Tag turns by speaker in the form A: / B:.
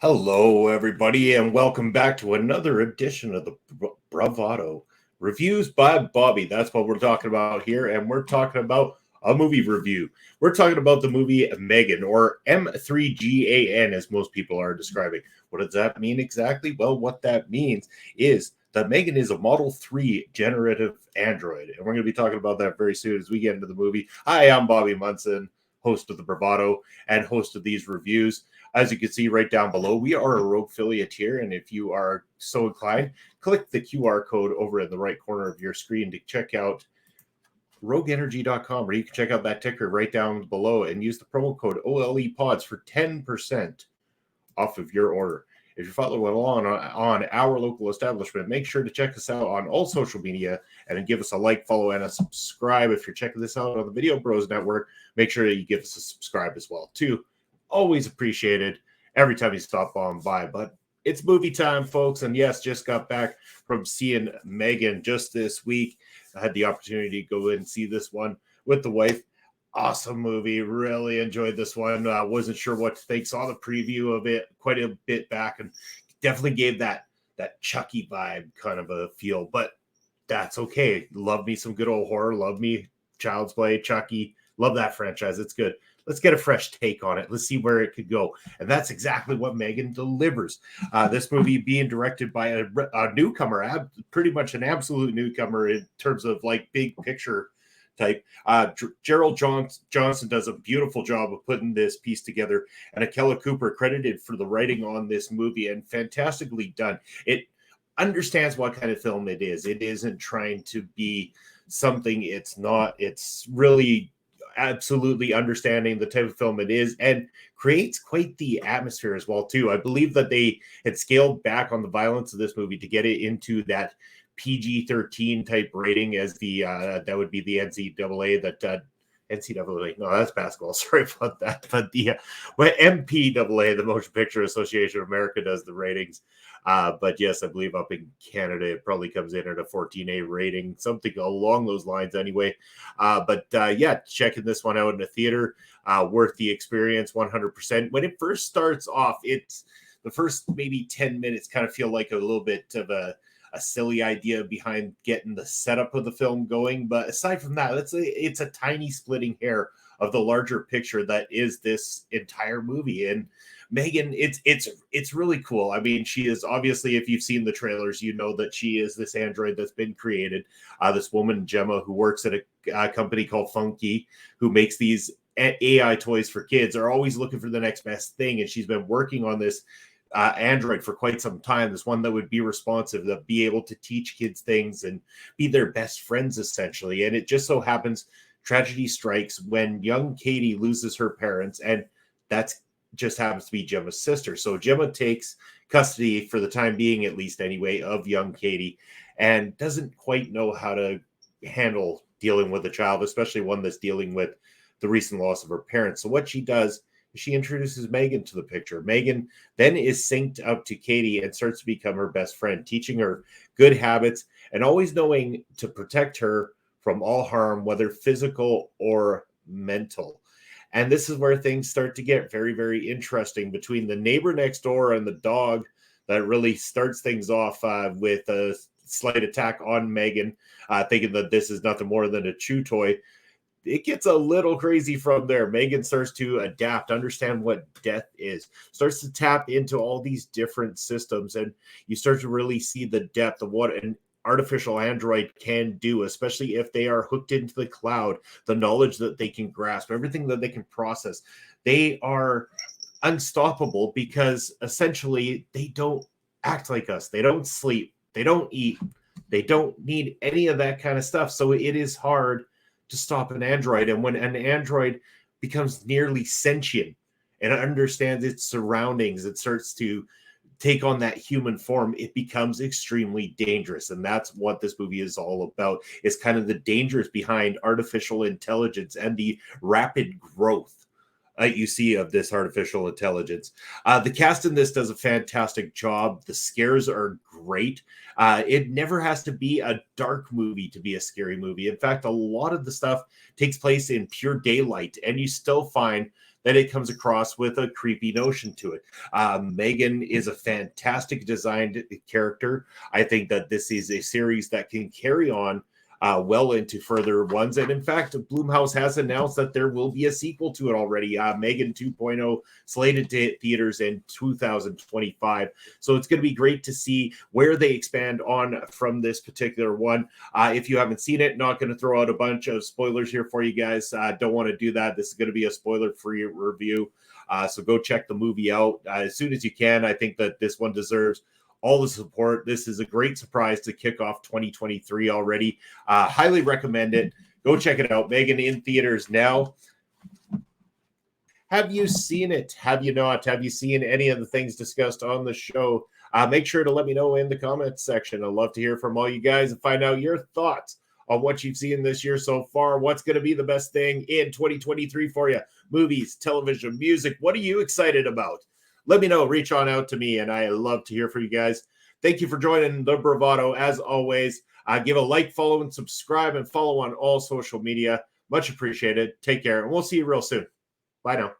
A: Hello, everybody, and welcome back to another edition of the Bravado Reviews by Bobby. That's what we're talking about here, and we're talking about a movie review. We're talking about the movie M3GAN, or M3GAN, as most people are describing. What does that mean exactly? Well, what that means is that M3GAN is a Model 3 generative android, and we're going to be talking about that very soon as we get into the movie. Hi, I'm Bobby Munson, host of the Bravado and host of these reviews. As you can see right down below, we are a Rogue affiliate here, and if you are so inclined, click the QR code over in the right corner of your screen to check out rogueenergy.com, where you can check out that ticker right down below and use the promo code OLEPODS for 10% off of your order. If you're following along on our local establishment, make sure to check us out on all social media and give us a like, follow, and a subscribe. If you're checking this out on the Video Bros Network, make sure that you give us a subscribe as well, too. Always appreciated every time you stop on by. But it's movie time, folks. And yes, just got back from seeing M3GAN just this week. I had the opportunity to go and see this one with the wife. Awesome movie. Really enjoyed this one. Wasn't sure what to think. Saw the preview of it quite a bit back and definitely gave that Chucky vibe kind of a feel. But that's okay. Love me some good old horror. Love me Child's Play, Chucky. Love that franchise. It's good. Let's get a fresh take on it. Let's see where it could go. And that's exactly what M3GAN delivers. This movie being directed by a newcomer, pretty much an absolute newcomer in terms of like big picture type. Gerald Johnson does a beautiful job of putting this piece together, and Akela Cooper credited for the writing on this movie, and fantastically done. It understands what kind of film it is. It isn't trying to be something it's not. It's really absolutely understanding the type of film it is and creates quite the atmosphere as well too. I believe that they had scaled back on the violence of this movie to get it into that PG-13 type rating as the that would be the NCAA NCAA, no, that's basketball. Sorry about that. But the MPAA, the Motion Picture Association of America, does the ratings. But yes, I believe up in Canada, it probably comes in at a 14A rating, something along those lines anyway. But yeah, checking this one out in the theater, worth the experience 100%. When it first starts off, it's the first maybe 10 minutes kind of feel like a little bit of a silly idea behind getting the setup of the film going. But aside from that, it's a tiny splitting hair of the larger picture that is this entire movie. And M3GAN, it's really cool. I mean, she is obviously, if you've seen the trailers, you know that she is this android that's been created. This woman, Gemma, who works at a company called Funky, who makes these AI toys for kids, are always looking for the next best thing. And she's been working on this android for quite some time. This one that would be responsive, that be able to teach kids things and be their best friends, essentially. And it just so happens tragedy strikes when young Katie loses her parents, and that's just happens to be Gemma's sister. So Gemma takes custody for the time being, at least anyway, of young Katie, and doesn't quite know how to handle dealing with a child, especially one that's dealing with the recent loss of her parents. So what she does, she introduces M3GAN to the picture. M3GAN then is synced up to Katie and starts to become her best friend, teaching her good habits and always knowing to protect her from all harm, whether physical or mental. And this is where things start to get very, very interesting between the neighbor next door and the dog that really starts things off with a slight attack on M3GAN, thinking that this is nothing more than a chew toy. It gets a little crazy from there. M3GAN starts to adapt, understand what death is, starts to tap into all these different systems, and you start to really see the depth of what an artificial android can do, especially if they are hooked into the cloud, the knowledge that they can grasp, everything that they can process. They are unstoppable because essentially they don't act like us. They don't sleep. They don't eat. They don't need any of that kind of stuff. So it is hard to stop an android. And when an android becomes nearly sentient and understands its surroundings, it starts to take on that human form, it becomes extremely dangerous. And that's what this movie is all about, is kind of the dangers behind artificial intelligence and the rapid growth you see of this artificial intelligence. The cast in this does a fantastic job. The scares are great. It never has to be a dark movie to be a scary movie. In fact, a lot of the stuff takes place in pure daylight, and you still find that it comes across with a creepy notion to it. M3GAN is a fantastic designed character. I think that this is a series that can carry on well into further ones. And in fact, Blumhouse has announced that there will be a sequel to it already. M3GAN 2.0 slated to theaters in 2025. So it's going to be great to see where they expand on from this particular one. If you haven't seen it, not going to throw out a bunch of spoilers here for you guys. Don't want to do that. This is going to be a spoiler-free review. So go check the movie out as soon as you can. I think that this one deserves all the support. This is a great surprise to kick off 2023 already. Highly recommend it. Go check it out. M3GAN in theaters now. Have you seen it? Have you not? Have you seen any of the things discussed on the show? Make sure to let me know in the comments section. I'd love to hear from all you guys and find out your thoughts on what you've seen this year so far. What's going to be the best thing in 2023 for you? Movies, television, music. What are you excited about? Let me know. Reach on out to me, and I love to hear from you guys. Thank you for joining the Bravado. As always, give a like, follow, and subscribe, and follow on all social media. Much appreciated. Take care, and we'll see you real soon. Bye now.